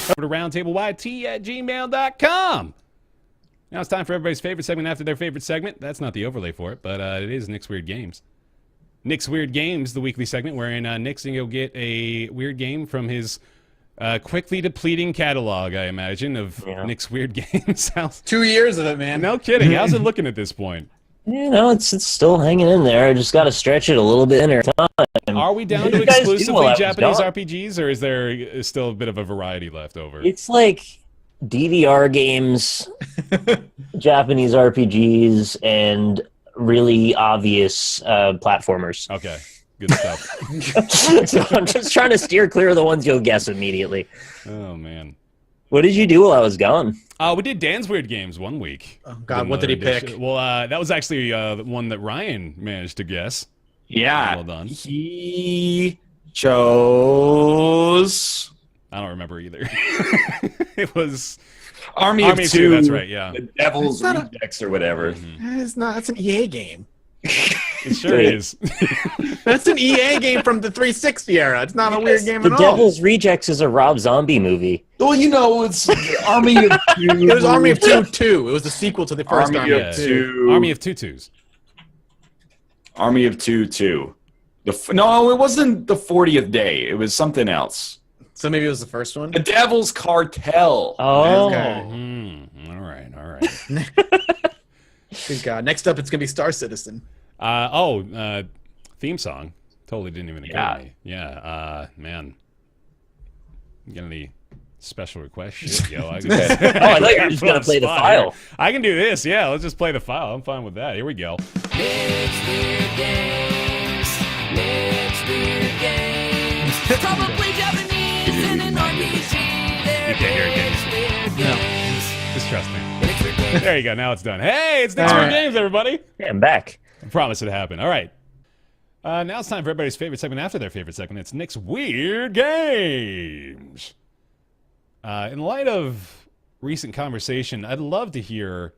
Over to roundtableyt@gmail.com. Now it's time for everybody's favorite segment after their favorite segment. That's not the overlay for it, but it is Nick's Weird Games. Nick's Weird Games, the weekly segment wherein Nick's going to go get a weird game from his quickly depleting catalog, I imagine, of Nick's Weird Games. 2 years of it, man. No kidding. How's it looking at this point? You know, it's still hanging in there. I just got to stretch it a little bit in there. Are we down to exclusively Japanese RPGs, or is there still a bit of a variety left over? It's like DDR games, Japanese RPGs, and really obvious platformers. Okay, good stuff. So I'm just trying to steer clear of the ones you'll guess immediately. Oh, man. What did you do while I was gone? We did Dan's Weird Games one week. Oh, God, what did he pick? Well, that was actually the one that Ryan managed to guess. Yeah. Well done. He chose... I don't remember either. It was... Army of Two. That's right, yeah. The Devil's Rejects or whatever. It's not. That's an EA game. It sure is. That's an EA game from the 360 era. It's not a weird game at all. The Devil's Rejects is a Rob Zombie movie. Well, you know, it's Army of Two. It was Army of Two 2. It was the sequel to the first Army of Two. Army of Tutus. Army of Two 2. No, it wasn't the 40th day. It was something else. So maybe it was the first one? The Devil's Cartel. Oh. Okay. All right. Good God. Next up, it's going to be Star Citizen. Theme song. Totally didn't even occur to me. Yeah, man. You got any special requests? Shit, yo. I thought you were just going to play the file. Here. I can do this, yeah. Let's just play the file. I'm fine with that. Here we go. Nick's Weird Games. Nick's Weird Games. Probably Japanese and an RPG. You can't hear it, No. Just trust me. There you go. Now it's done. Hey, it's Nick's Weird Games, everybody. Yeah, I'm back. I promise it happened. All right. Now it's time for everybody's favorite segment after their favorite segment. It's Nick's Weird Games. In light of recent conversation, I'd love to hear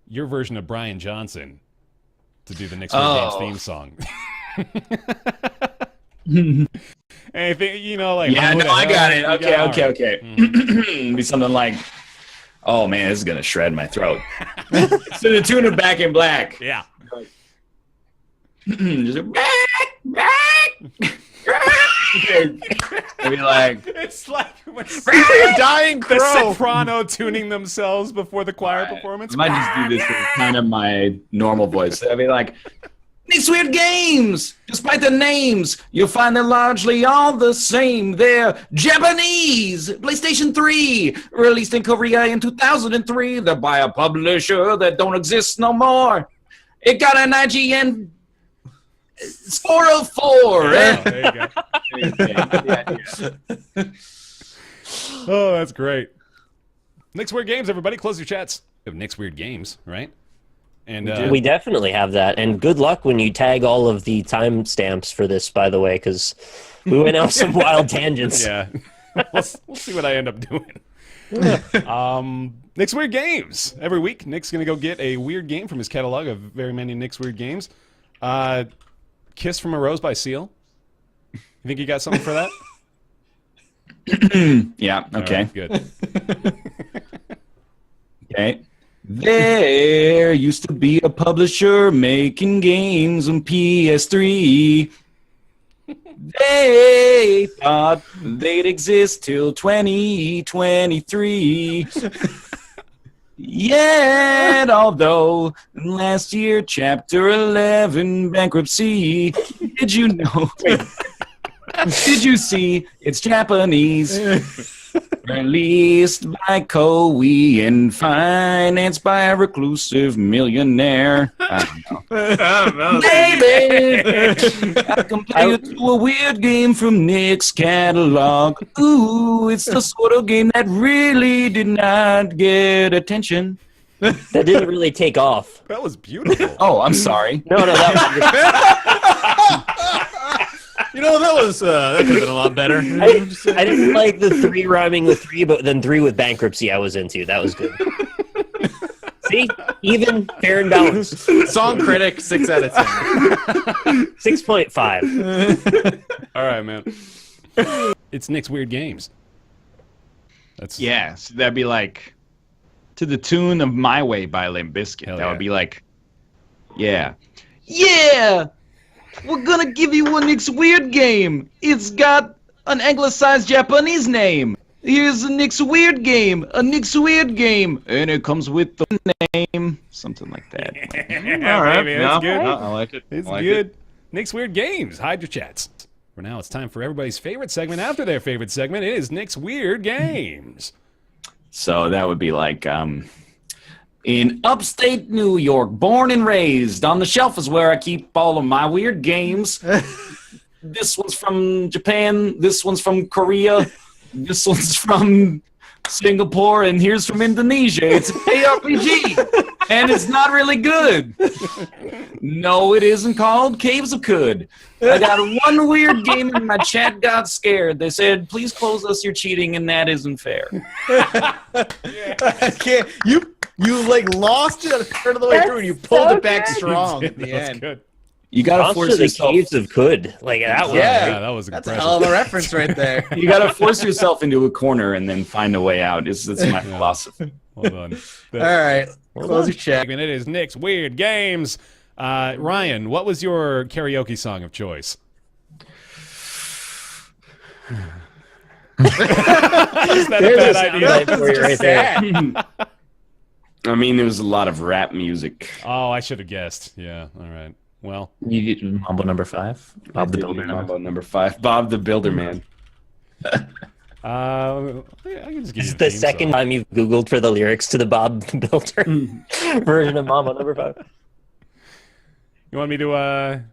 your version of Brian Johnson to do the Nick's Weird Games theme song. Anything, you know, like... Yeah, no, I got it. Okay. Be something like... Oh, man, this is going to shred my throat. To the tune of Back in Black. Yeah. Just back. Be like... It's like when a dying crow. The soprano tuning themselves before the choir performance. I might just do this with kind of my normal voice. I'd be like... Nick's Weird Games! Despite the names, you'll find they're largely all the same. They're Japanese! PlayStation 3! Released in Korea in 2003. They're by a publisher that don't exist no more. It got an IGN score of 4. There you go. Oh, that's great. Nick's Weird Games, everybody. Close your chats. We have Nick's Weird Games, right? And we definitely have that. And good luck when you tag all of the timestamps for this, by the way, because we went off some wild tangents. Yeah. We'll see what I end up doing. Nick's Weird Games. Every week, Nick's going to go get a weird game from his catalog of very many Nick's Weird Games. Kiss from a Rose by Seal. You think you got something for that? Yeah, okay. Right, good. Okay. There used to be a publisher making games on PS3. They thought they'd exist till 2023. Yet, although last year, Chapter 11 bankruptcy, did you know? Did you see? It's Japanese. Released by Koei and financed by a reclusive millionaire. I don't know. Baby, I compare it to a weird game from Nick's catalog. Ooh, it's the sort of game that really did not get attention. That didn't really take off. That was beautiful. Oh, I'm sorry. No, that was... You know, that could have been a lot better. I didn't like the 3 rhyming with 3, but then 3 with bankruptcy I was into. That was good. See? Even, fair and balanced. Song critic, 6 out of 10. 6.5. All right, man. It's Nick's Weird Games. That's Yeah, so that'd be like to the tune of "My Way" by Limp Bizkit. Hell That yeah. would be like, yeah, we're gonna give you a Nick's Weird game. It's got an anglicized Japanese name. Here's a Nick's Weird game, and it comes with the name, something like that. All right, man. That's good. I like it. It's I like good. it. Nick's Weird Games. Hide your chats. For now, it's time for everybody's favorite segment after their favorite segment. It is Nick's Weird Games. So that would be like, in upstate New York, born and raised, on the shelf is where I keep all of my weird games. This one's from Japan, this one's from Korea, this one's from Singapore, and here's from Indonesia. It's an ARPG, and it's not really good. No, it isn't called Caves of Could. I got one weird game and my chat got scared. They said, please close us, you're cheating, and that isn't fair. I can't. You like lost it a third of the way through, and you pulled it back strong at the That's end. good. You gotta Also, force the yourself. caves of could. Like, that was Yeah, that was That's a impressive. hell of a reference right there. You gotta force yourself into a corner and then find a way out. That's my philosophy. Hold on. All right, close your check. Segment. It is Nick's Weird Games. Ryan, what was your karaoke song of choice? Is that a bad idea? Right for you right there. I mean, there was a lot of rap music. Oh, I should have guessed. Yeah. All right. Well, You get Mambo number 5? Bob the Builder. Mambo number 5. Bob the Builder Man. I can just give you This is the theme second song. time you've Googled for the lyrics to the Bob the Builder version of Mambo number 5. You want me to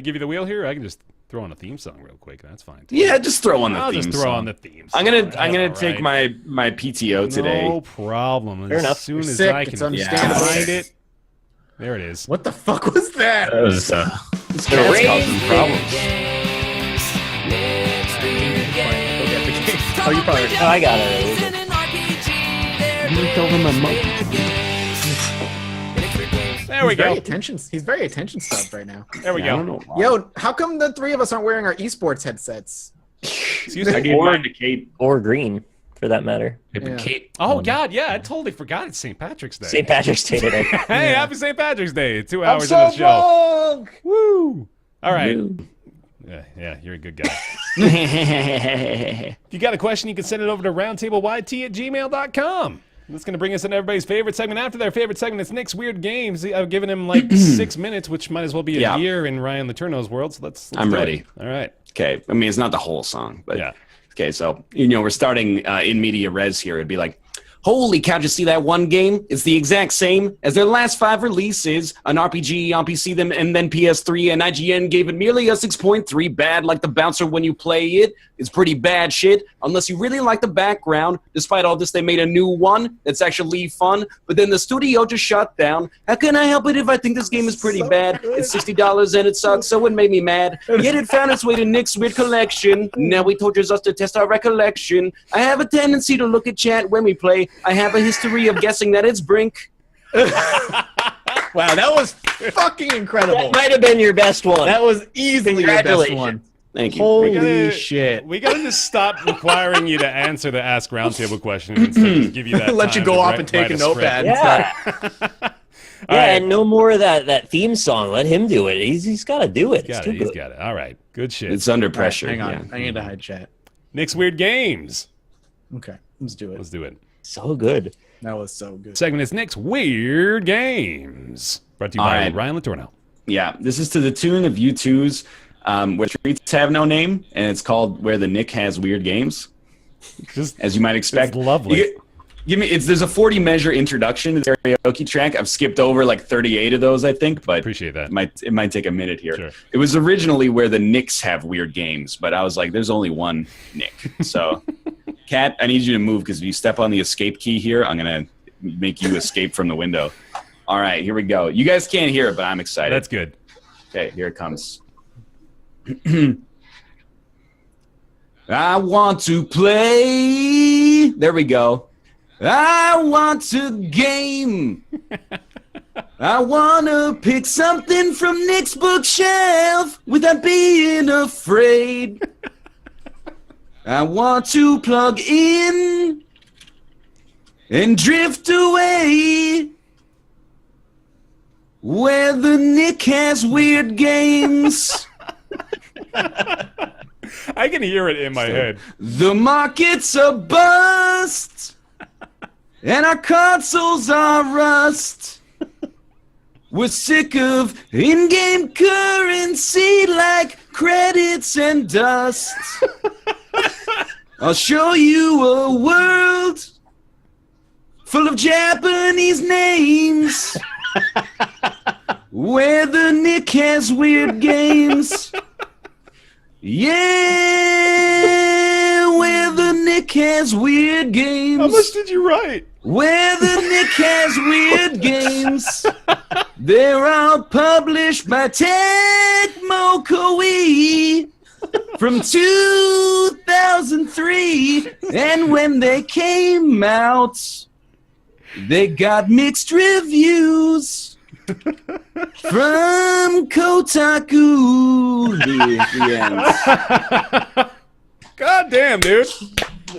give you the wheel here? I can just throw on a theme song real quick. That's fine. Too. Yeah, just throw on the I'll theme just throw song. on the theme song. I'm gonna That's all take right. my PTO today. No problem. Fair As enough. soon You're as sick. I It's can understandable. find it. There it is. What the fuck was that? That was, This cat's causing problems. Oh, you probably. Oh, I got it. There we go. He's very attention stuffed right now. There we I don't go. know why. Yo, how come the three of us aren't wearing our esports headsets? Excuse I me. gave mine to Kate. Or green, for that matter. Yeah. Kate. Oh God, yeah, I totally forgot it's St. Patrick's Day. St. Patrick's Day today. Hey, happy St. Patrick's Day! 2 hours in the show. Woo! All right. Yeah, you're a good guy. If you got a question, you can send it over to roundtableyt@gmail.com. That's going to bring us into everybody's favorite segment. After their favorite segment, it's Nick's Weird Games. I've given him like 6 minutes, which might as well be a Yeah. year in Ryan Letourneau's world. So let's I'm do it. ready. All right. Okay, I mean, it's not the whole song, but Yeah. okay, so, we're starting in media res here. It'd be like, holy cow, did you see that one game? It's the exact same as their last 5 releases, an RPG on PC and then PS3, and IGN gave it merely a 6.3, bad like the bouncer when you play it. It's pretty bad shit, unless you really like the background. Despite all this, they made a new one that's actually fun, but then the studio just shut down. How can I help it if I think this game is pretty bad? It's $60 and it sucks, so it made me mad. Yet it found its way to Nick's Weird Collection. Now we told us to test our recollection. I have a tendency to look at chat when we play. I have a history of guessing that it's Brink. Wow, that was fucking incredible. That might have been your best one. That was easily your best Congratulations. one. Thank you. Holy shit. We got to just stop requiring you to answer the Ask Roundtable question and instead just give you that Let you time go to off write- and take write a script. notepad. Yeah. All Yeah, right. and no more of that theme song. Let him do it. He's got to do it. It's Got too it. He's good. got it. All right. Good shit. It's under pressure. Hang on. Yeah. I need to hide chat. Nick's Weird Games. Okay, let's do it. Let's do it. So good. That was so good. Segment is Nick's Weird Games. Brought to you All by right. Ryan Letourneau. Yeah, this is to the tune of U2's Where Streets Have No Name, and it's called Where the Nick Has Weird Games, Just as you might expect. It's lovely. There's a 40 measure introduction to the karaoke track. I've skipped over like 38 of those, I think, but appreciate that. it might take a minute here. Sure. It was originally Where the Knicks Have Weird Games, but I was like, there's only one Nick. So, Kat, I need you to move because if you step on the escape key here, I'm going to make you escape from the window. All right, here we go. You guys can't hear it, but I'm excited. That's good. Okay, here it comes. I want to play. There we go. I want to game. I want to pick something from Nick's bookshelf without being afraid. I want to plug in and drift away where the Nick has weird games. I can hear it in my head. The market's a bust, and our consoles are rust. We're sick of in-game currency like credits and dust. I'll show you a world full of Japanese names where the Nick has weird games. Yeah, where the Nick has weird games. How much did you write? Where the Nick has weird games. They're all published by Tecmo Koei from 2003. And when they came out, they got mixed reviews from Kotaku. The end. God damn, dude.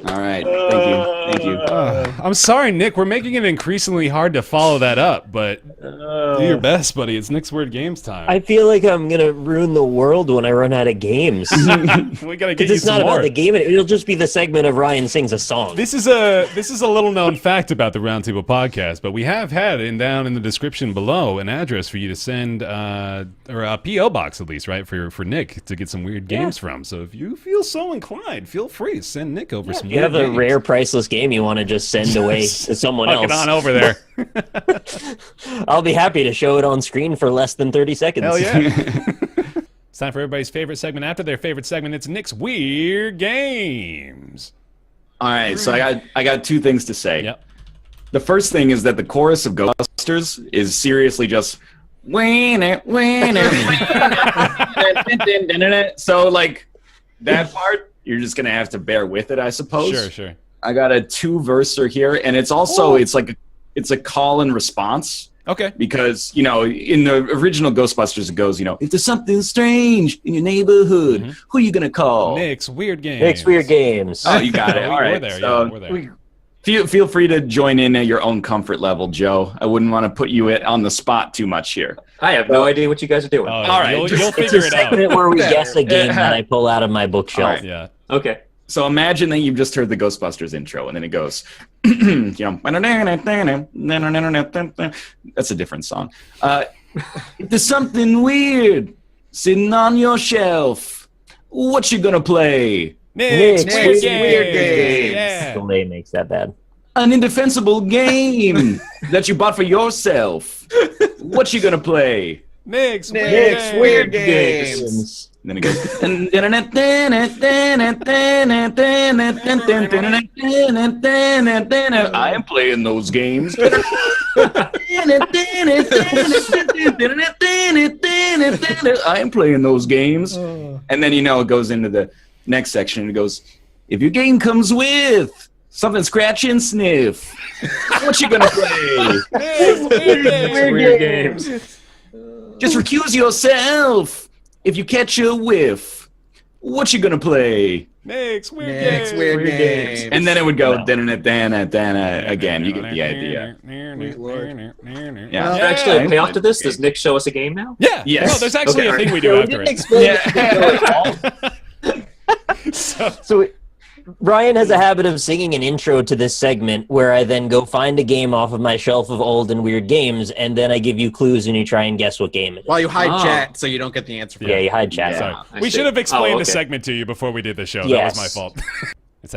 All right. Thank you. I'm sorry, Nick. We're making it increasingly hard to follow that up, but do your best, buddy. It's Nick's Weird Games time. I feel like I'm gonna ruin the world when I run out of games. We gotta get you It's some not more. about the game; it'll just be the segment of Ryan sings a song. This is a little known fact about the Roundtable Podcast, but we have had down in the description below an address for you to send or a PO box at least, right, for Nick to get some weird games from. So if you feel so inclined, feel free to send Nick over some. If you have weird a games. rare, priceless game you want to just send away to someone Fuck else, it on over there. I'll be happy to show it on screen for less than 30 seconds. Hell yeah. It's time for everybody's favorite segment. After their favorite segment, it's Nick's Weird Games. All right, so I got two things to say. Yep. The first thing is that the chorus of Ghostbusters is seriously just win it. So like that part, you're just gonna have to bear with it, I suppose. Sure. I got a 2-verser here, and it's also it's a call and response. Okay. Because, in the original Ghostbusters, it goes, if there's something strange in your neighborhood, who are you going to call? Nick's Weird Games. Nick's Weird Games. Oh, you got it. All right. We're there. So We're there. feel free to join in at your own comfort level, Joe. I wouldn't want to put you on the spot too much here. I have no idea what you guys are doing. All right, You'll It's figure a it out. segment where we guess a game that I pull out of my bookshelf. All right. Yeah. Okay. So imagine that you've just heard the Ghostbusters intro, and then it goes, that's a different song. If there's something weird sitting on your shelf, what you gonna play? Nick's Nick's Weird Games. Games. Yeah. Delay makes that bad. An indefensible game that you bought for yourself. What you gonna play? Nick's Nick's Weird Games. And then it goes. I am playing those games. I am playing those games. And then it goes into the next section and it goes, if your game comes with something scratch and sniff, what you gonna play? Weird Games. Just recuse yourself if you catch a whiff. What you gonna play? Nick's Weird Nick's Games. Weird Games. And then it would go again. You get the idea. Yeah. Actually, a payoff to this. Does Nick show us a game now? Yeah. Yes. No, there's actually a thing we do We after didn't it. explain it. So Ryan has a habit of singing an intro to this segment where I then go find a game off of my shelf of old and weird games, and then I give you clues and you try and guess what game it is. While you hide Oh. chat so you don't get the answer. Yeah, you hide chat. Sorry. I We see. should have explained Oh, the okay. segment to you before we did the show. Yes. That was my fault. It's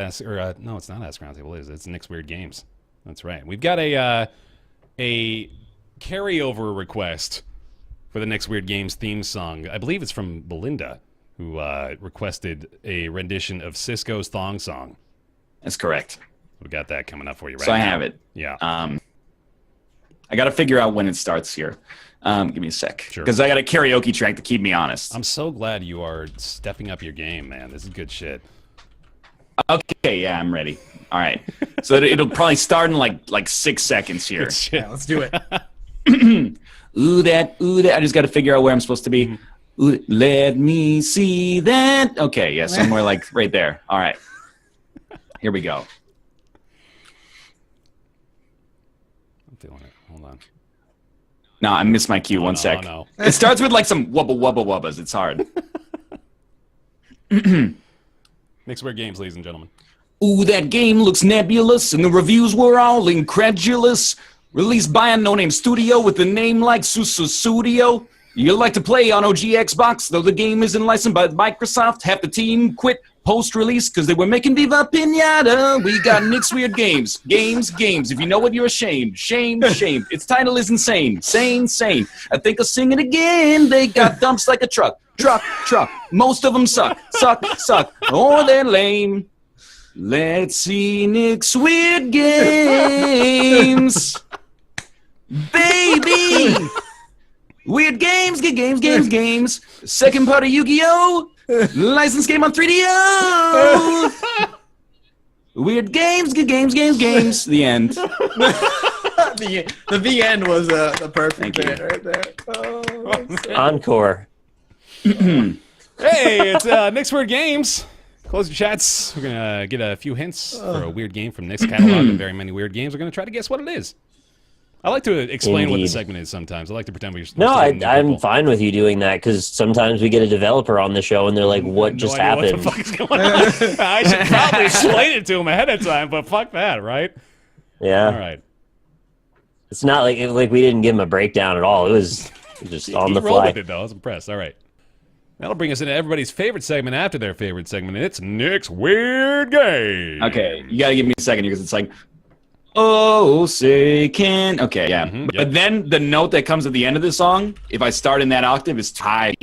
no, it's not Ask Roundtable. It's Nick's Weird Games. That's right. We've got a carryover request for the Nick's Weird Games theme song. I believe it's from Belinda, who requested a rendition of Sisqo's Thong song. That's correct. We got that coming up for you right So I now. have it. Yeah. I got to figure out when it starts here. Give me a sec. Sure. Because I got a karaoke track to keep me honest. I'm so glad you are stepping up your game, man. This is good shit. Okay, yeah, I'm ready. All right. So it'll probably start in like 6 seconds here. Good shit. Yeah, let's do it. Ooh, that. I just got to figure out where I'm supposed to be. Ooh, let me see that. Okay, yeah, somewhere like right there. All right. Here we go. I'm feeling it. Hold on. No, I missed my cue. One sec. No. It starts with like some wubba wubba wubbas. It's hard. Next Weird Games, ladies and gentlemen. Ooh, that game looks nebulous, and the reviews were all incredulous. Released by a no-name studio with a name like Studio. You like to play on OG Xbox, though the game isn't licensed by Microsoft. Half the team quit post-release because they were making Viva Pinata. We got Nick's Weird Games. Games. If you know it, you're ashamed. Shame. Its title is insane. Sane. I think I'll sing it again. They got dumps like a truck. Most of them suck. Or they're lame. Let's see Nick's Weird Games. Baby! Weird games. Second part of Yu-Gi-Oh! Licensed game on 3DO! Weird games. The end. The end was the perfect bit right there. Encore. Hey, it's Nick's Weird Games. Close your chats. We're going to get a few hints for a weird game from Nick's catalog of very many weird games. We're going to try to guess what it is. I like to explain what the segment is sometimes. I like to pretend we're No, I'm fine with you doing that because sometimes we get a developer on the show and they're like, what just happened? What the fuck is going on? I should probably explain it to them ahead of time, but fuck that, right? Yeah. All right. It's not like we didn't give him a breakdown at all. It was just on the rolled fly. with it, though. I was impressed. All right. That'll bring us into everybody's favorite segment after their favorite segment, and it's Nick's Weird Game. Okay, you got to give me a second here because it's like, oh, say can. Okay, yeah. But then the note that comes at the end of the song, if I start in that octave, is high.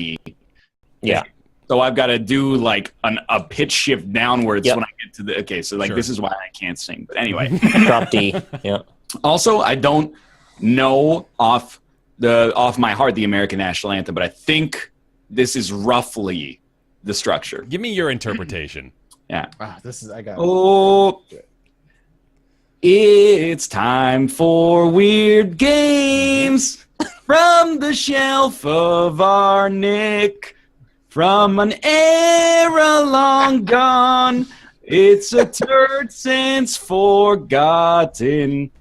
Yeah. So I've got to do like a pitch shift downwards Yep. when I get to the. Okay, so like Sure. this is why I can't sing. But anyway. Drop D. Yeah. Also, I don't know off my heart the American National Anthem, but I think this is roughly the structure. Give me your interpretation. Yeah. I got it. Oh, it's time for weird games from the shelf of our Nick. From an era long gone, it's a turd since forgotten,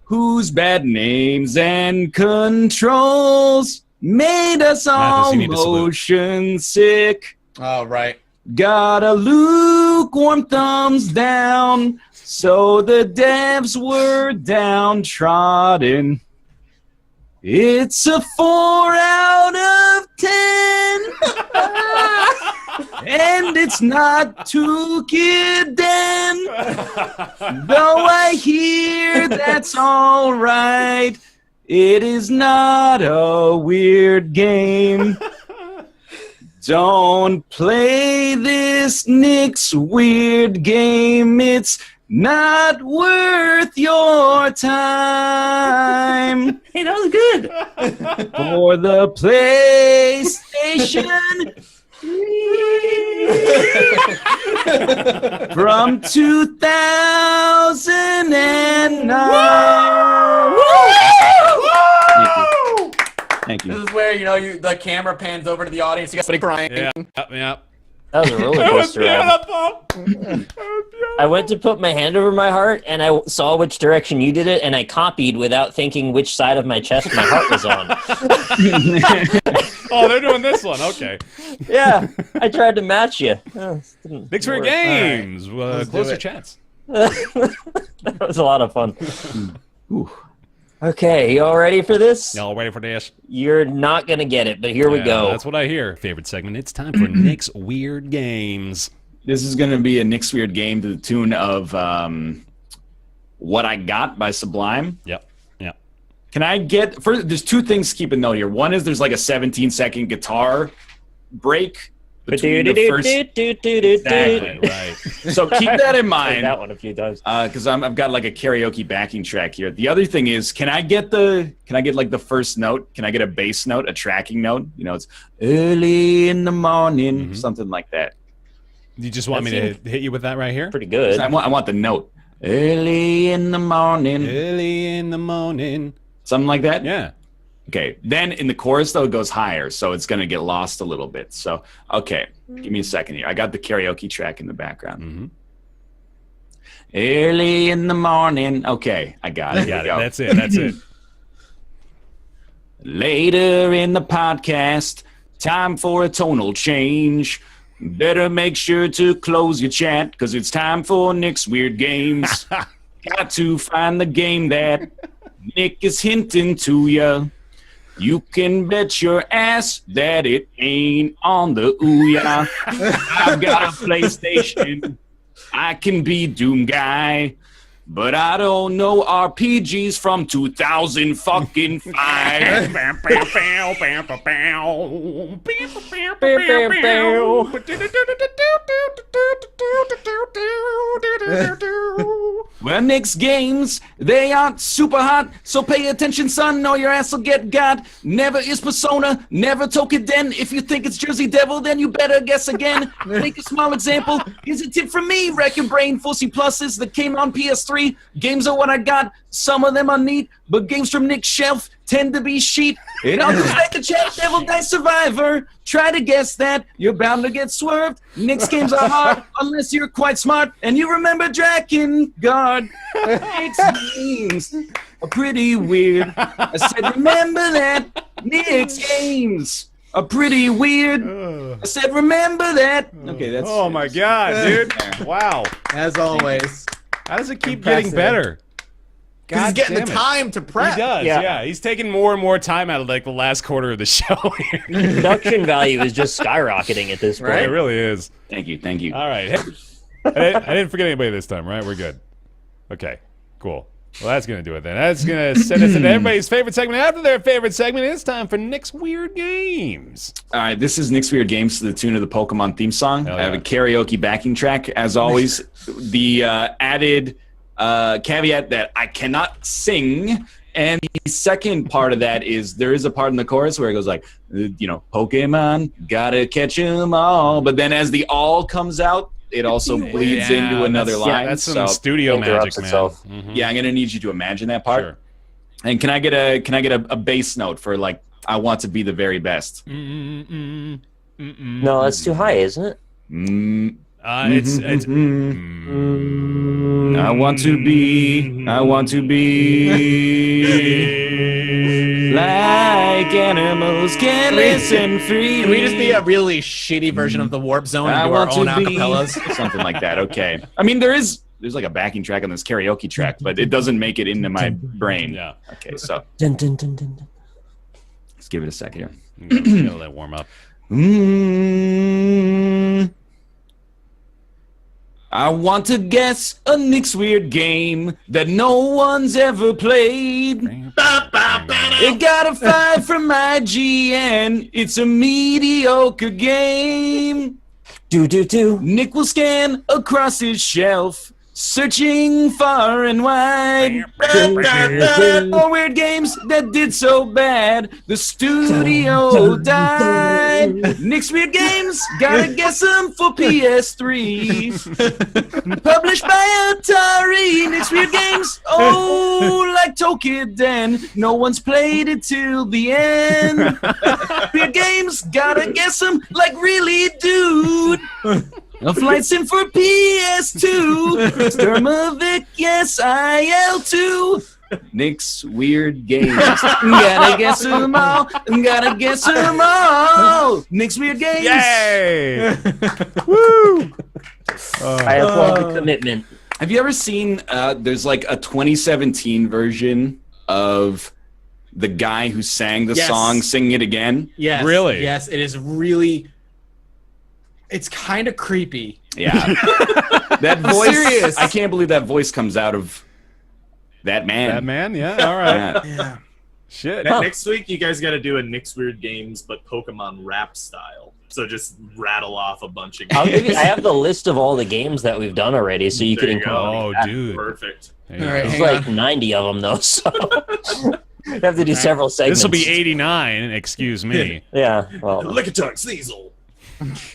whose bad names and controls made us all you need to salute. motion sick. Oh, right. Got a lukewarm thumbs down, so the devs were downtrodden. It's a 4 out of 10, and it's not too kidding. Though I hear that's all right, it is not a weird game. Don't play this Nick's Weird Game. It's not worth your time. Hey, that was good. For the PlayStation from 2009. Thank you. This is where the camera pans over to the audience. You got somebody crying. Yeah. That was a roller coaster ride. I went to put my hand over my heart, and I saw which direction you did it, and I copied without thinking which side of my chest my heart was on. Oh, they're doing this one. Okay. Yeah, I tried to match you. Nick's Weird Games. Let's Close do your it. chats. That was a lot of fun. Okay, you all ready for this? Y'all ready for this? You're not going to get it, but here we go. That's what I hear. Favorite segment. It's time for Nick's Weird Games. This is going to be a Nick's Weird Game to the tune of What I Got by Sublime. Yep. Can I get... There's two things to keep a note here. One is there's like a 17-second guitar break between the first... Exactly, right. So keep that in mind. That one a few times. Because I've got like a karaoke backing track here. The other thing is, can I get like the first note? Can I get a bass note, a tracking note? It's early in the morning, something like that. You just want me to hit you with that right here? Pretty good. I want the note. Early in the morning. Early in the morning. Something like that? Yeah. Okay. Then in the chorus, though, it goes higher, so it's going to get lost a little bit. So, okay. Give me a second here. I got the karaoke track in the background. Early in the morning. Okay, I got it. Got it. That's it. That's it. Later in the podcast, time for a tonal change. Better make sure to close your chat, because it's time for Nick's Weird Games. Got to find the game that Nick is hinting to you. You can bet your ass that it ain't on the Ouya. I've got a PlayStation. I can be Doom Guy. But I don't know RPGs from 2005. Well, Nick's games, they aren't super hot, so pay attention, son, or your ass will get got. Never is Persona, never Tokiden. If you think it's Jersey Devil, then you better guess again. Take a small example. Here's a tip from me. Rack your brain for C pluses that came on PS3. Games are what I got. Some of them are neat, but games from Nick's shelf tend to be sheet. And I'll just like the chat, Devil Dice Survivor. Try to guess that, you're bound to get swerved. Nick's games are hard, unless you're quite smart, and you remember Draken Guard. Nick's games are pretty weird. I said, remember that. Nick's games are pretty weird. I said, remember that. Okay, that's. Oh my God, dude! Wow. As always. How does it keep Impressive. getting better? Because he's getting damn the it. time to prep. He does, yeah. He's taking more and more time out of like the last quarter of the show here. Production value is just skyrocketing at this point. It really is. Thank you, thank you. All right. Hey, I didn't forget anybody this time, right? We're good. Okay, cool. Well, that's going to do it then. That's going to send us into everybody's favorite segment. After their favorite segment, it's time for Nick's Weird Games. All right, this is Nick's Weird Games to the tune of the Pokemon theme song. Hell I have yeah. a karaoke backing track. As always, the added caveat that I cannot sing. And the second part of that is there is a part in the chorus where it goes like, Pokemon, gotta catch 'em all. But then as the all comes out, it also bleeds into another line. That's some so, studio interrupts magic, man. itself. Mhm. yeah, I'm gonna need you to imagine that part. Sure. And can I get a bass note for like I want to be the very best? Mm-mm-mm. Mm-mm. No, that's too high, isn't it? It's I want to be like animals, careless and free. Can we just be a really shitty version of the Warp Zone and I do our want own to be acapellas? something like that. Okay. I mean, there's like a backing track on this karaoke track, but it doesn't make it into my brain. Yeah. Okay, so Dun, dun, dun, dun, dun. let's give it a sec here. Let that warm up. I want to guess a Nick's Weird Game that no one's ever played. It got a 5 from my GN. It's a mediocre game. Do. Nick will scan across his shelf, searching far and wide. More weird games that did so bad, the studio died. Nick's Weird Games, gotta guess them for PS3. Published by Atari. Nick's Weird Games, oh, like Tokiden, no one's played it till the end. Weird Games, gotta guess them like really, dude. A flight sim for PS2. Sturmovik, yes, IL2. Nick's Weird Games. Gotta guess them all. Gotta guess them all. Nick's Weird Games. Yay! Woo! I applaud the commitment. Have you ever seen, there's like a 2017 version of the guy who sang the Yes. song singing it again? Yes. Really? Yes, it is really... It's kind of creepy. Yeah. That voice. serious. I can't believe that voice comes out of that man. That man? Yeah, all right. Yeah. Yeah. Shit. Next week, you guys got to do a Nick's Weird Games, but Pokemon rap style. So just rattle off a bunch of I'll games. give you, I have the list of all the games that we've done already, so you There can you go. include. Oh, dude. Perfect. There you All right, go. There's hang like 90 of them though, so you have to do several segments. This will be 89, excuse me. Yeah, well, Lickitung, Sneasel.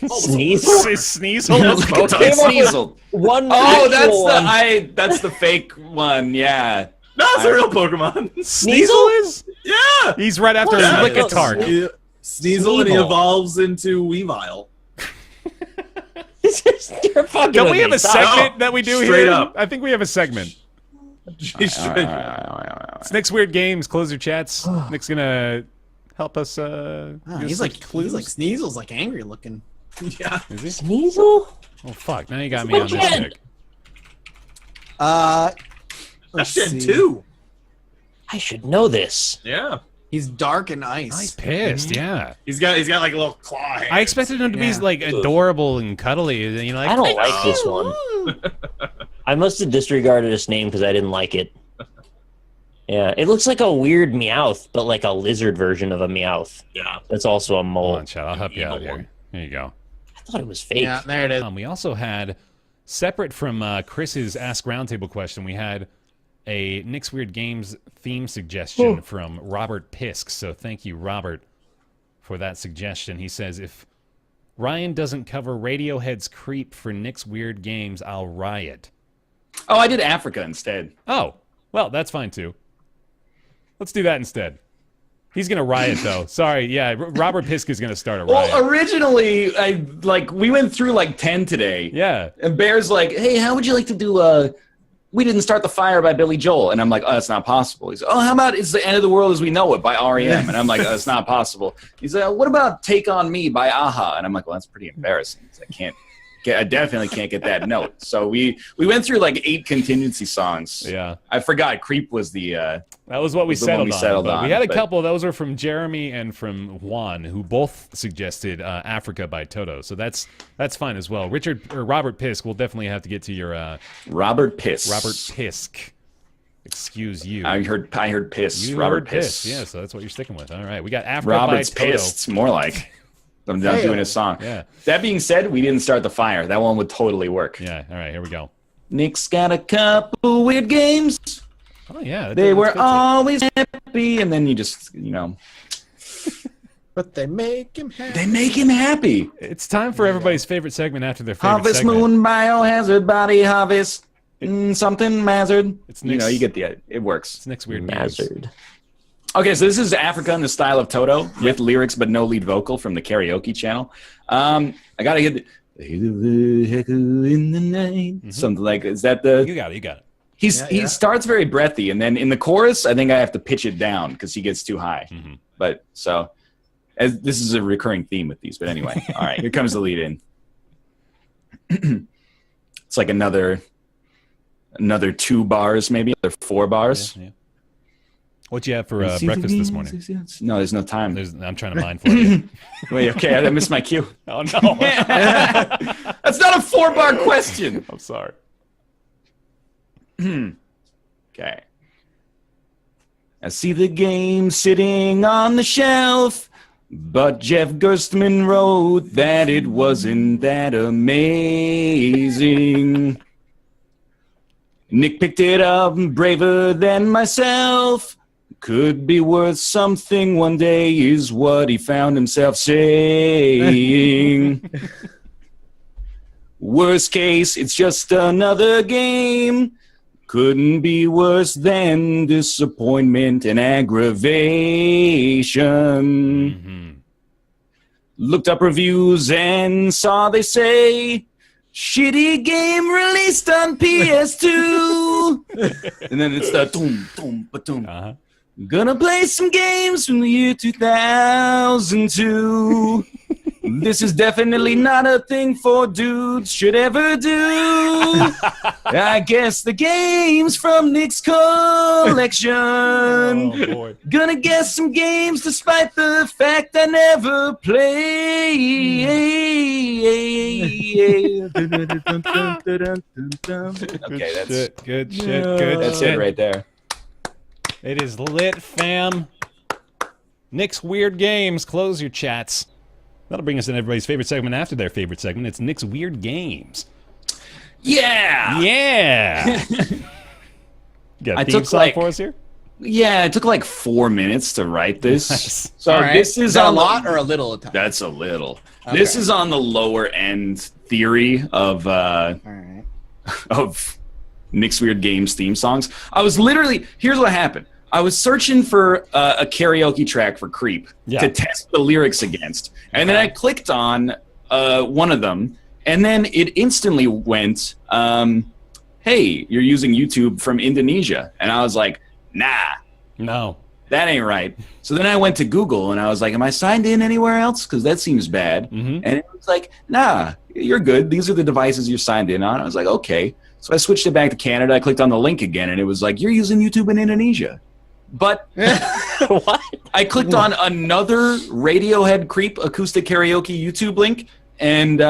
sneeze. Sneasel? Sneasel. One. Oh, actual one. that's the fake one. Yeah. No, it's a real Pokemon. Sneasel is? Yeah. He's right after What? Lickitung. Sneasel, and he evolves into Weavile. You're fucking Don't with we have me. a Stop. segment that we do Straight here? up. I think we have a segment. It's Nick's Weird Games. Close your chats. Nick's gonna help us. Give us He's some like clues. Sneasel's like angry looking. Yeah. Is he? Sneasel? Oh fuck! Now you got me on this, Again. Nick. Let's That's Gen see. 2. I should know this. Yeah. He's dark and He's ice. pissed. Yeah. He's got like a little claw hands. I expected him to be Yeah. like adorable and cuddly. You know, like I don't like this one. I must have disregarded his name because I didn't like it. Yeah, it looks like a weird Meowth, but like a lizard version of a Meowth. Yeah. That's also a Hold mole. on, Chad. I'll help you out Evil here. Here you go. I thought it was fake. Yeah, there it is. We also had, separate from Chris's Ask Roundtable question, we had a Nick's Weird Games theme suggestion from Robert Pisk. So thank you, Robert, for that suggestion. He says, if Ryan doesn't cover Radiohead's Creep for Nick's Weird Games, I'll riot. Oh, I did Africa instead. Oh, well, that's fine too. Let's do that instead. He's gonna riot though. Sorry, yeah. Robert Pisk is gonna start a riot. Well, originally, we went through like 10 today. Yeah. And Bear's like, hey, how would you like to do We Didn't Start the Fire by Billy Joel? And I'm like, oh, that's not possible. He's like, oh, how about It's the End of the World as We Know It by R.E.M.? And I'm like, oh, that's not possible. He's like, what about Take On Me by Aha? And I'm like, well, that's pretty embarrassing. I definitely can't get that note. So we went through like 8 contingency songs. Yeah. I forgot Creep was the That was what we was the one settled on. But we had a but- couple. Those were from Jeremy and from Juan, who both suggested Africa by Toto. So that's fine as well. Robert Pisk, we'll definitely have to get to your Robert Piss. Robert Pisk. Excuse you. I heard Piss. You Robert heard Piss. Yeah, so that's what you're sticking with. All right, we got Africa Robert's by Toto. pissed. More like. I'm done doing a song. Yeah. That being said, We Didn't Start the Fire. That one would totally work. Yeah. All right, here we go. Nick's got a couple weird games. Oh yeah, They were that's good. always happy, and then you just, But they make him happy. they make him happy. It's time for everybody's favorite segment after their favorite Harvest segment. Moon, Biohazard, Body Harvest, something Mazard. It's You know, Nick's- you get the it works. It's Nick's Weird Games. Mazard. Okay, so this is Africa in the style of Toto with lyrics but no lead vocal from the karaoke channel. I gotta get in the night. Something like, is that the? You got it. You got it. He starts very breathy, and then in the chorus, I think I have to pitch it down because he gets too high. But so, as this is a recurring theme with these. But anyway, all right, here comes the lead in. It's like another 2 bars, maybe another 4 bars. Yeah. What you have for breakfast this morning? No, there's no time. I'm trying to mine for you. Wait, okay, I missed my cue. Oh no! That's not a 4-bar question. I'm sorry. Okay. I see the game sitting on the shelf, but Jeff Gerstmann wrote that it wasn't that amazing. Nick picked it up braver than myself. Could be worth something one day is what he found himself saying. Worst case, it's just another game. Couldn't be worse than disappointment and aggravation. Looked up reviews and saw they say, shitty game released on PS2. And then it's the doom, doom, ba-doom. Gonna play some games from the year 2002. This is definitely not a thing for dudes should ever do. I guess the games from Nick's collection. Oh boy! Gonna guess some games despite the fact I never play. Okay, that's Good shit. Good that's shit. it right there. It is lit, fam. Nick's Weird Games. Close your chats. That'll bring us in everybody's favorite segment after their favorite segment. It's Nick's Weird Games. Yeah. Yeah. You got a I theme took, song like- for us here? Yeah, it took like 4 minutes to write this. Nice. So All right. this is that a on the- lot or a little at a time? That's a little. Okay. This is on the lower end theory of All right. of Nick's Weird Games theme songs. I was literally, here's what happened. I was searching for a karaoke track for Creep Yeah. to test the lyrics against. And then I clicked on one of them, And then it instantly went, hey, you're using YouTube from Indonesia. And I was like, nah, No. that ain't right. So then I went to Google and I was like, am I signed in anywhere else? Because that seems bad. Mhm. And it was like, nah, you're good. These are the devices you're signed in on. I was like, okay. So I switched it back to Canada. I clicked on the link again and it was like, you're using YouTube in Indonesia. But What? I clicked on another Radiohead Creep acoustic karaoke YouTube link and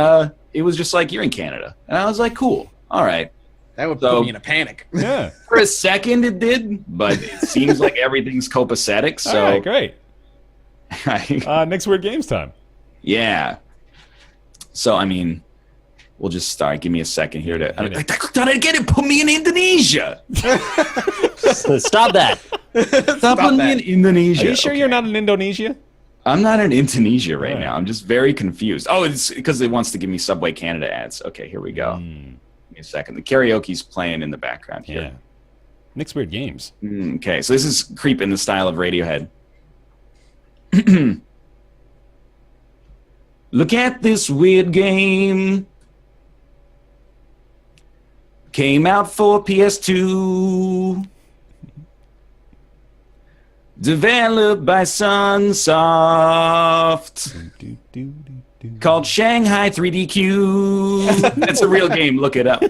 it was just like, you're in Canada. And I was like, cool. All right. That would So- put me in a panic. Yeah. For a second it did, but it seems like everything's copacetic. So All right, great. Next Weird Games time. yeah. So, I mean, we'll just start. Give me a second here to... I clicked on it again and put me in Indonesia. Stop that. Stop putting me in Indonesia. Are you sure Okay. you're not in Indonesia? I'm not in Indonesia right Right. now. I'm just very confused. Oh, it's because it wants to give me Subway Canada ads. Okay, here we go. Give me a second. The karaoke's playing in the background Yeah. here. Next Weird Games. Okay, so this is Creep in the style of Radiohead. Look at this weird game. Came out for PS2. Developed by Sunsoft. Called Shanghai 3DQ. That's a real game. Look it up.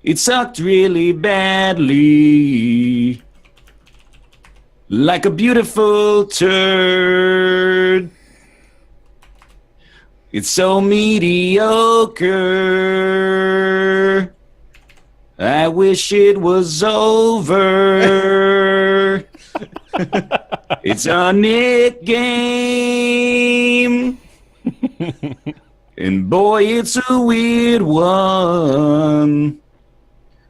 It sucked really badly. Like a beautiful turd. It's so mediocre. I wish it was over. It's a Nick game. And boy, it's a weird one.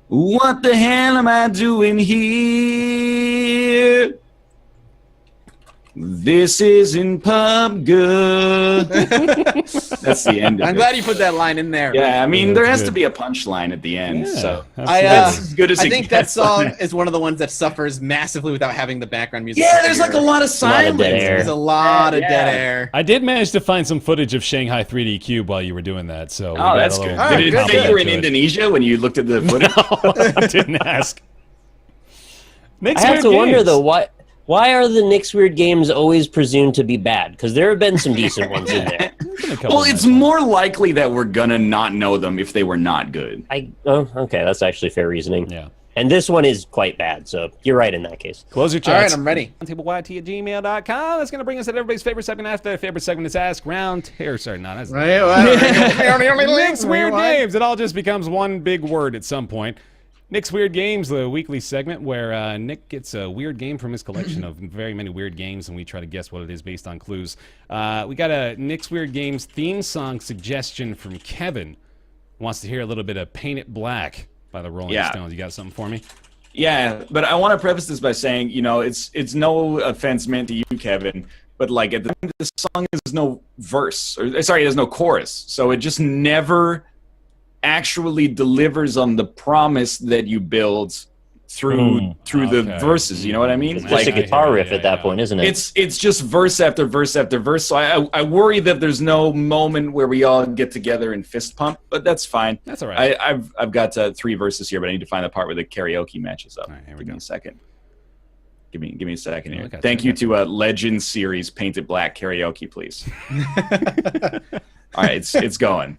What the hell am I doing here? This isn't pub good. That's the end of I'm it. glad you put that line in there. Yeah, I mean, Yeah, there that's has to good. be a punchline at the end. Yeah, So absolutely. that's as good as I it think that gets on song it. is one of the ones that suffers massively without having the background music. Yeah, there's like a lot of lot silence. of dead air. There's a lot of Yeah. dead air. I did manage to find some footage of Shanghai 3D Cube while you were doing that, so we Oh, got that's a good. little All Did right, it good. say you were in to it. Indonesia when you looked at the footage? I didn't ask. Next I have Weird to wonder Games. though, why are the Nick's Weird Games always presumed to be bad? Because there have been some decent ones in there. Been a couple Well, nice it's ones. more likely that we're gonna not know them if they were not good. Okay, that's actually fair reasoning. Yeah. And this one is quite bad, so you're right in that case. Close your All right, chats. I'm ready. RoundtableYT@gmail.com. That's going to bring us to everybody's favorite segment after their favorite segment is Ask Round. Sorry, no, that's Nick's Weird Games. It all just becomes one big word at some point. Nick's Weird Games, the weekly segment where Nick gets a weird game from his collection of very many weird games, and we try to guess what it is based on clues. We got a Nick's Weird Games theme song suggestion from Kevin. Wants to hear a little bit of Paint It Black by the Rolling Yeah. Stones. You got something for me? Yeah, but I want to preface this by saying, you know, it's no offense meant to you, Kevin, but like at the end of the song, there's no verse, or sorry, there's no chorus, so it just never actually delivers on the promise that you build through the Okay. verses. You know what I mean? It's just Like a guitar riff yeah, at that yeah. point, isn't it? it's just verse after verse after verse. So I worry that there's no moment where we all get together and fist pump, but that's fine. That's all right. I've got 3 verses here, but I need to find the part where the karaoke matches up. All right, here we Give go. me a second. Give me a second here. Okay, Thank okay. you to Legend Series Painted Black Karaoke, please. All right, it's going.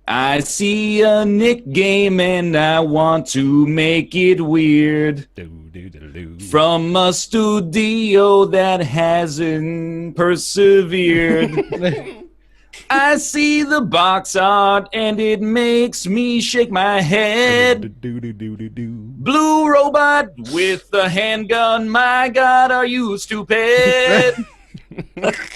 I see a Nick game and I want to make it weird. From a studio that hasn't persevered. I see the box art and it makes me shake my head. Blue robot with the handgun, my God, are you stupid?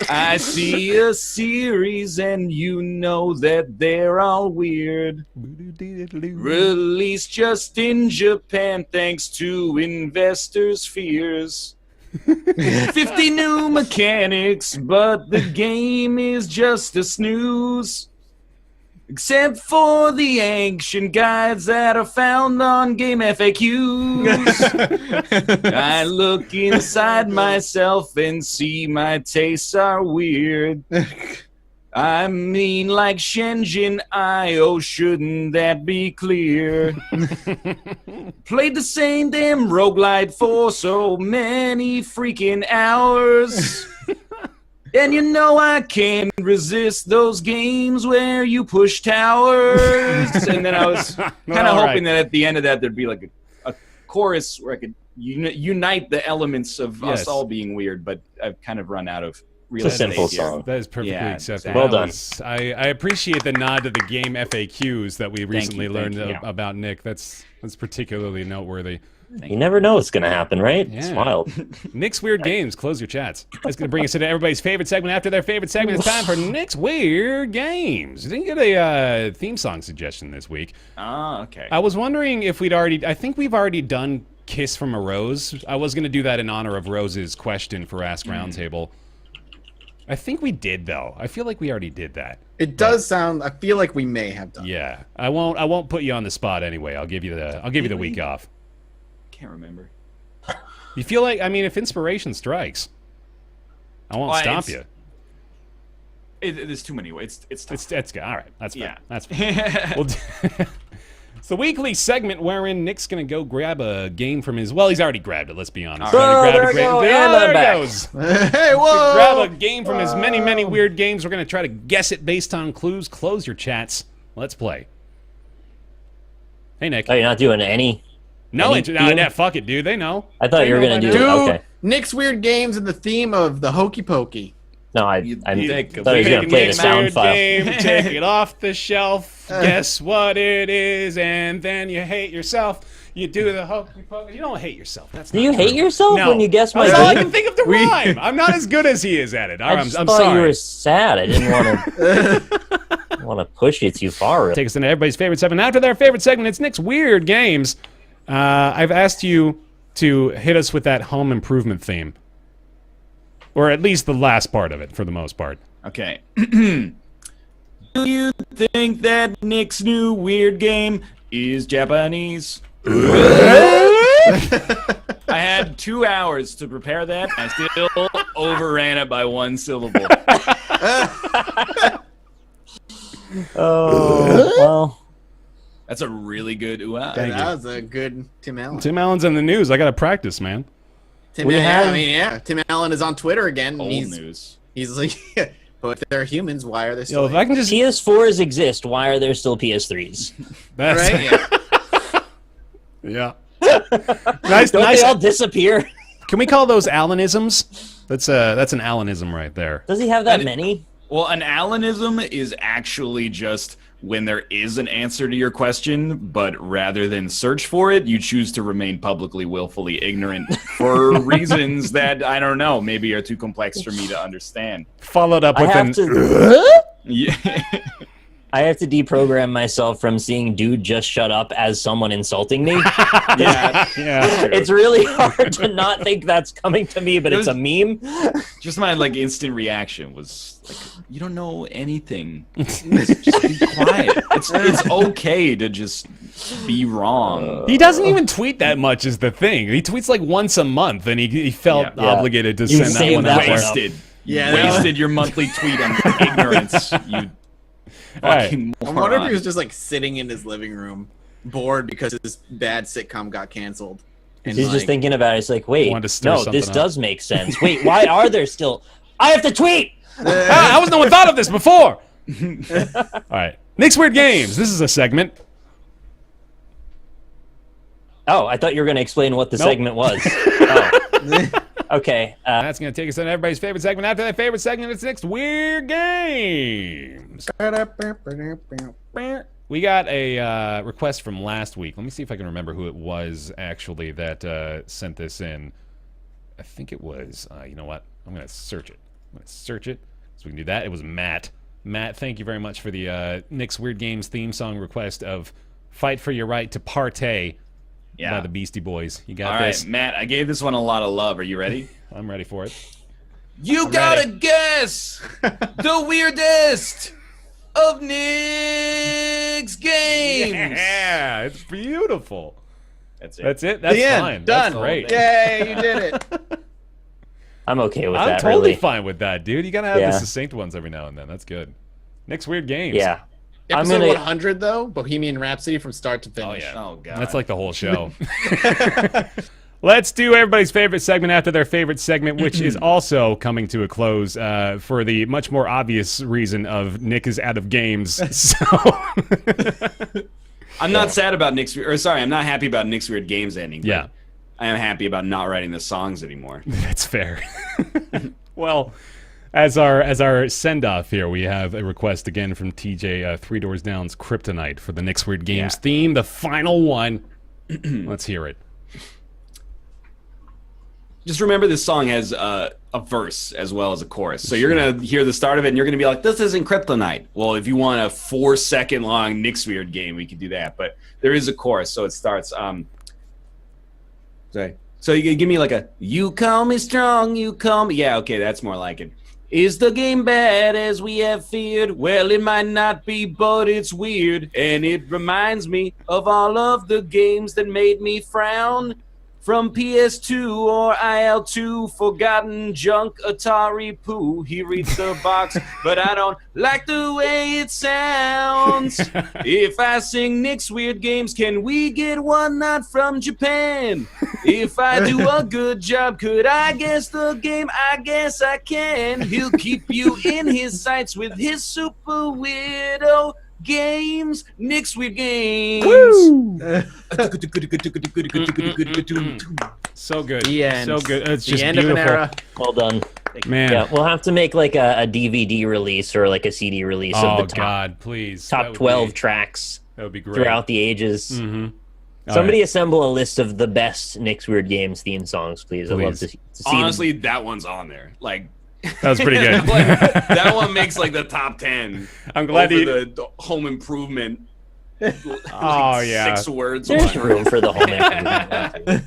I see a series and you know that they're all weird. Released just in Japan thanks to investors' fears. 50 new mechanics, but the game is just a snooze. Except for the ancient guides that are found on Game FAQs. I look inside myself and see my tastes are weird. I mean, like Shenzhen IO, shouldn't that be clear? Played the same damn roguelite for so many freaking hours. And you know I can't resist those games where you push towers. And then I was kind of hoping that at the end of that there'd be like a chorus where I could unite the elements of us all being weird, but I've kind of run out of It's a simple song. That is perfectly acceptable. Well done. I appreciate the nod to the game FAQs that we recently learned about Nick. That's particularly noteworthy. You never know what's going to happen, right? Yeah. It's wild. Nick's Weird Games. Close your chats. That's going to bring us into everybody's favorite segment. After their favorite segment, it's time for Nick's Weird Games. Didn't get a theme song suggestion this week. Oh, okay. I was wondering if I think we've already done Kiss from a Rose. I was going to do that in honor of Rose's question for Ask Roundtable. I think we did, though. I feel like we already did that. It does sound. I feel like we may have done. Yeah, I won't put you on the spot anyway. I'll give you the week off. Can't remember. You feel like, I mean, if inspiration strikes, I won't stop you. There's too many ways. It's tough. It's good. All right, that's fine. Yeah. That's fine. It's the weekly segment wherein Nick's gonna go grab a game from his. Well, he's already grabbed it. Let's be honest. There we go. And I'm back. Hey, whoa! Grab a game from his many weird games. We're gonna try to guess it based on clues. Close your chats. Let's play. Hey, Nick. Oh, you're not doing any? Fuck it, dude. They know. I thought you were going to do it. Dude, Okay. Nick's Weird Games in the theme of the Hokie Pokie. No, I thought he was going to play the sound Weird file. Game, take it off the shelf. Guess what it is, and then you hate yourself. You do the Hokie Pokie. You don't hate yourself. That's Do not you true. hate yourself No. when you guess my That's all I game? can think of to rhyme. I'm not as good as he is at it. I I'm just I'm thought sorry. you were sad. I didn't want to push you too far. Really. Take us into everybody's favorite segment. After their favorite segment, it's Nick's Weird Games. I've asked you to hit us with that home improvement theme. Or at least the last part of it, for the most part. Okay. Do you think that Nick's new weird game is Japanese? I had 2 hours to prepare that. I still overran it by one syllable. Oh, well. That's a really good ooh-ah. That was a good Tim Allen. Tim Allen's in the news. I got to practice, man. Tim Allen is on Twitter again. Old He's news. like, but if they're humans, why are they Yo, still? if I can just... PS4s exist. Why are there still PS3s? That's, right? Yeah. Nice. Don't they all disappear? Can we call those Allenisms? That's an Allenism right there. Does he have that many? Well, an Allenism is actually just when there is an answer to your question, but rather than search for it, you choose to remain publicly willfully ignorant for reasons that, I don't know, maybe are too complex for me to understand. Followed up with Yeah. I have to deprogram myself from seeing "Dude, just shut up" as someone insulting me. Yeah. It's really hard to not think that's coming to me, but it's a meme. Just my instant reaction was like, you don't know anything. Just be quiet. It's okay to just be wrong. He doesn't even tweet that much is the thing. He tweets like once a month, and he felt obligated to send that one out there. Wasted your monthly tweet on ignorance, you fucking I wonder if he was just sitting in his living room, bored because his bad sitcom got canceled. And He's just thinking about it. It's like, wait, no, this up. does make sense. Wait, why are there still... I have to tweet! How was no one thought of this before? All right. Nick's Weird Games. This is a segment. Oh, I thought you were going to explain what the segment was. Oh. Okay. That's going to take us to everybody's favorite segment. After that favorite segment, it's Nick's Weird Games. We got a request from last week. Let me see if I can remember who it was, actually, that sent this in. I think it was, you know what? I'm going to search it. So we can do that. It was Matt. Matt, thank you very much for the Nick's Weird Games theme song request of Fight for Your Right to Partay by the Beastie Boys. You got this? All right, Matt, I gave this one a lot of love. Are you ready? I'm ready for it. You gotta guess the weirdest of Nick's games. Yeah, it's beautiful. That's it. That's it. That's fine. Done. That's great. Yay, you did it. I'm okay with I'm that, totally really. fine with that, dude. You gotta have the succinct ones every now and then. That's good. Nick's Weird Games. Yeah. I'm Episode gonna- 100 though, Bohemian Rhapsody from start to finish. yeah. Oh god. That's like the whole show. Let's do everybody's favorite segment after their favorite segment, which is also coming to a close for the much more obvious reason of Nick is out of games. So I'm not sad about Nick's I'm not happy about Nick's Weird Games ending. but yeah, I am happy about not writing the songs anymore. that's fair. Well, as our send off here, we have a request again from TJ, Three Doors Down's Kryptonite for the Nick's Weird Games theme, the final one. Let's hear it. Just remember this song has a verse as well as a chorus. So you're going to hear the start of it and you're going to be like, this isn't Kryptonite. Well, if you want a 4-second long Nick's Weird Game, we could do that. But there is a chorus, so it starts. Sorry. So you can give me like a, you call me strong, you call me. Yeah, okay, that's more like it. Is the game bad as we have feared? Well, it might not be, but it's weird. And it reminds me of all of the games that made me frown. From PS2 or IL2, forgotten junk, Atari poo. He reads the box, but I don't like the way it sounds. If I sing Nick's Weird Games, can we get one not from Japan? If I do a good job, could I guess the game? I guess I can. He'll keep you in his sights with his super weirdo games. Nick's Weird Games. So good. The end. So good. It's The just end beautiful. of an era. Well done. Man. Yeah, we'll have to make like a DVD release or like a CD release Oh, of the God, please. That top would 12 be- tracks That would be great. throughout the ages. Mm-hmm. Somebody assemble a list of the best Nick's Weird Games theme songs, please. I'd love to see Honestly, that one's on there. Like, That was pretty good. like, that one makes like the top 10. I'm glad over you. the Home Improvement. Oh, yeah. 6 words. There's one. room for the whole improvement.